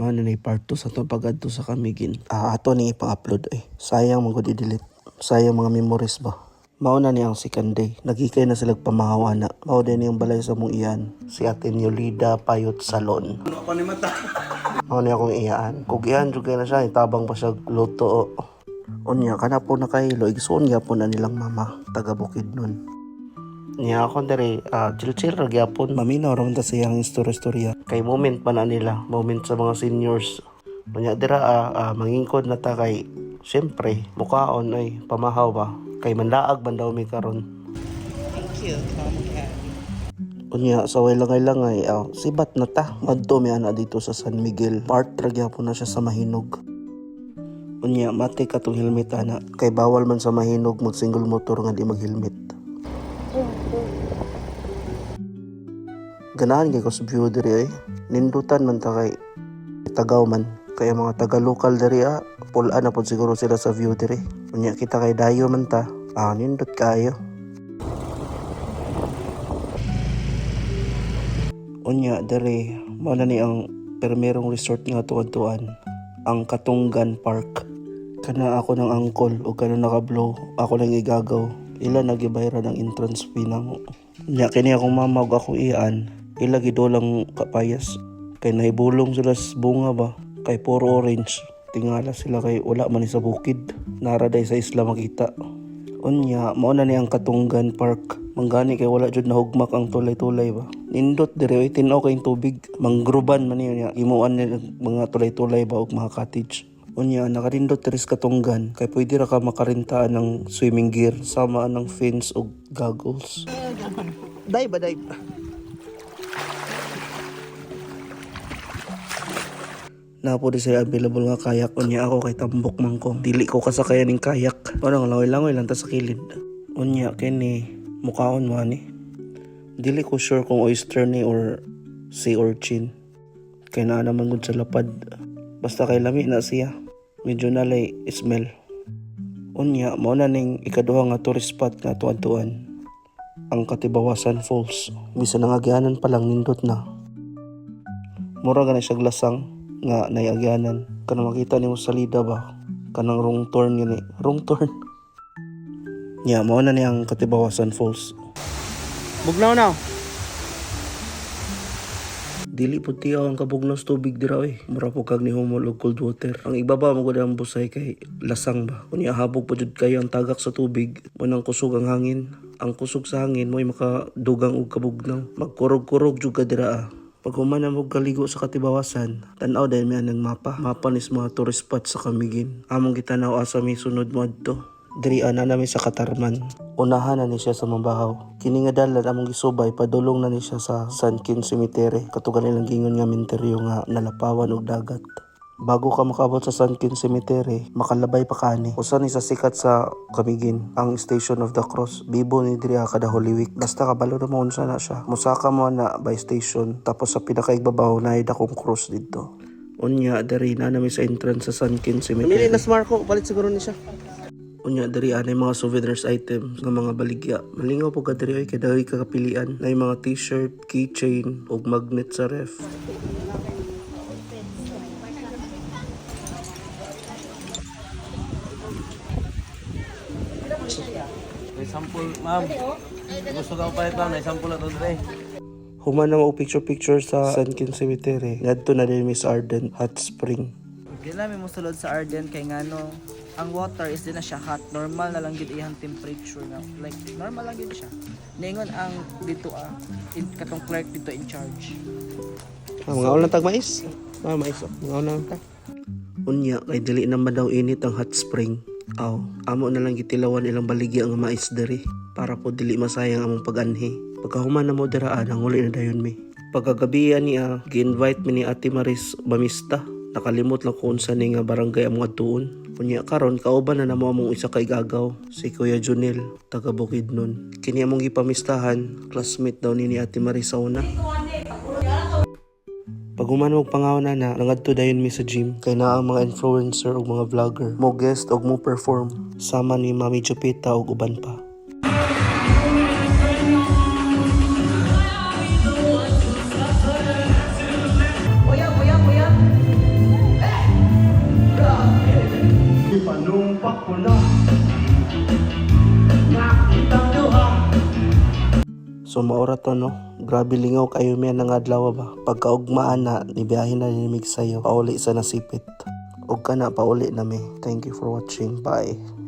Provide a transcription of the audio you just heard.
Mano ni part 2 sa to pag-adto sa Camiguin. Ato ni ipa-upload eh. Sayang magud i-delete. Sayang mga memories ba. Mauna ni ang second day. Nagikay na sila pamahawa na. Mao din yung balay sa mong iyan. Si Ate Yolida Payot Salon. Ano pa ni mata? Mao ni akong iyaan. Kung iyan, jugay na siya. Itabang pa siya luto. Unya, kana po na kahilo. Igsoon niya po na nilang mama. Taga Bukid nun. Niya ako dari, chill-chill ragyapon. Maminaw raman ta siyang istorya-istorya. Kay moment pa na nila. Moment sa mga seniors. Unya, dira, mangingkod na ta kay, siyempre, mukhaon ay pamahaw ba. Kay manlaag man daw may karon. Thank you, Tomcat. Unya, sa way-langay-langay, sibat na ta. Madto may ana dito sa San Miguel. Part ragyapon na siya sa Mahinog. Unya, mati ka tong helmet ana. Kay bawal man sa Mahinog mag single motor nga di mag-helmet. Ganahan kay ko sa view diri eh. Nindutan man ta kay Tagaw man. Kaya mga taga-local diri pulaan na po siguro sila sa view diri. Unya kita kay dayo man ta. Nindot kayo. Unya diri mao na ni ang permerong resort nga tuwan-tuwan. Ang Katunggan Park. Kana ako ng angkol o kana nakablow. Ako lang igagaw. Ila nagibayran ang entrance fee namo. Unya kini akong mama ug akong iyaan. Ila gidolang kapayas. Kay naibulong sila sa bunga ba. Kay puro orange. Tingala sila kay wala man sa bukid. Naraday sa isla makita. Unya, mauna ni ang Katunggan Park. Manggani kay wala jud nahugmak ang tulay-tulay ba. Nindot dire oy tin-aw kay tubig. Manggruban man niya. Imuan ni mga tulay-tulay ba og mga cottage. Unya, nakarindot diri sa Katunggan kay pwede ra ka makarentaan ng swimming gear sama ng fins og goggles. Dive. Napo di sila available nga kayak. Unya ako kay tambok man ko. Dili ko kasakayan ng kayak. Parang langoy-langoy lang ta sa kilid. Unya kini mukhaon mo ani. Dili ko sure kung oyster ni or sea urchin. Kay naa naman gud sa lapad. Basta kay lami na siya. Medyo nalay smell. Unya mao na ning ikaduha nga tourist spot nga tuwan-tuwan. Ang Katibawasan Falls. Bisan nangagyanan pa lang nindot na. Mura gani siya glasang nga naiagyanan. Kanang makita nimo sa salida ba? Kanang wrong turn yun eh. Wrong turn. Nya, mao na niyang Katibawasan Falls. Bugnaw na. Dili po tiyaw ang kabugnaw sa tubig dira eh. Mura po kag ni humol og cold water. Ang ibaba mo gud ang busay kay lasang ba. Kunya habog po jud kayo ang tagak sa tubig. Munang kusog ang hangin. Ang kusog sa hangin mo'y makadugang og kabugnaw. Magkurog-kurog jud ka dira Pag humana mo kaligo sa Katibawasan, tanaw dahil may anang mapa. Mapa nis mga tourist spot sa Camiguin. Among gitanaw asa may sunod mo adto. Diri ana namin sa Katarman. Unahan na ni siya sa Mambahaw. Kini nga dalan among gisubay padulong na ni siya sa San Quin Cemetery. Katugan nilang gingon nga minteryo nga nalapawan og dagat. Bago ka makabot sa San Quin Cemetery, makalabay pa kani. Usa ni sa sikat sa Camiguin, ang Station of the Cross. Bibo ni diri kada Holy Week. Basta kabalo na mo unsa na siya. Musaka mo na by station, tapos sa pinakaigbabaw na dakong cross dito. Unya diri na namin sa entrance sa San Quin Cemetery. Nas Marco, balit siguro ni siya. Unya diri anay mga souvenirs items nga mga baligya. Malingaw po ka diri ay kadawi kakapilian. Nay mga t-shirt, keychain ug magnet sa ref. May sample, ma'am. Gusto ka pa ito, may sample na ito, Dre. Human na mo picture-picture sa San Quin Cemetery. Ngadto na din Miss Arden Hot Spring. Di namin mo sulod sa Arden kay ngano ang water is din na siya hot. Normal na lang gid iyang temperature na. Like normal lang gid siya. Ningon ang dito katong clerk dito in charge. Mga ulang tag mais. Mais. Mga ulang tag. Unya kay dili naman daw init ang hot spring. Amo na lang gitilawan ilang baligya ang mais diri para po dili masayang among pag-anhi. Pagkahuman na mo diraan ang uli na dayon mi. Pagkagabihan niya, gi-invite mi ni Ate Maris mamista. Nakalimot lang kung unsa ni nga barangay among adtuon. Kunya karon kauban na namo among isa ka igagaw, si Kuya Junel, taga Bukidnon. Kini among gipamistahan, classmate daw ni Ate Maris sa una. Pag human mong pangaw na nangadto dayon mi sa gym kay naa ang mga influencer ug mga vlogger mo guest ug mo perform sama ni Mami Jupita ug uban pa. So maura to no, grabe lingaw kayo miya ng adlaw ba. Pagkaugmaan na, nibiyahin na dinimig sa'yo, pauli sa nasipit. Og kana pauli na mi. Thank you for watching, bye.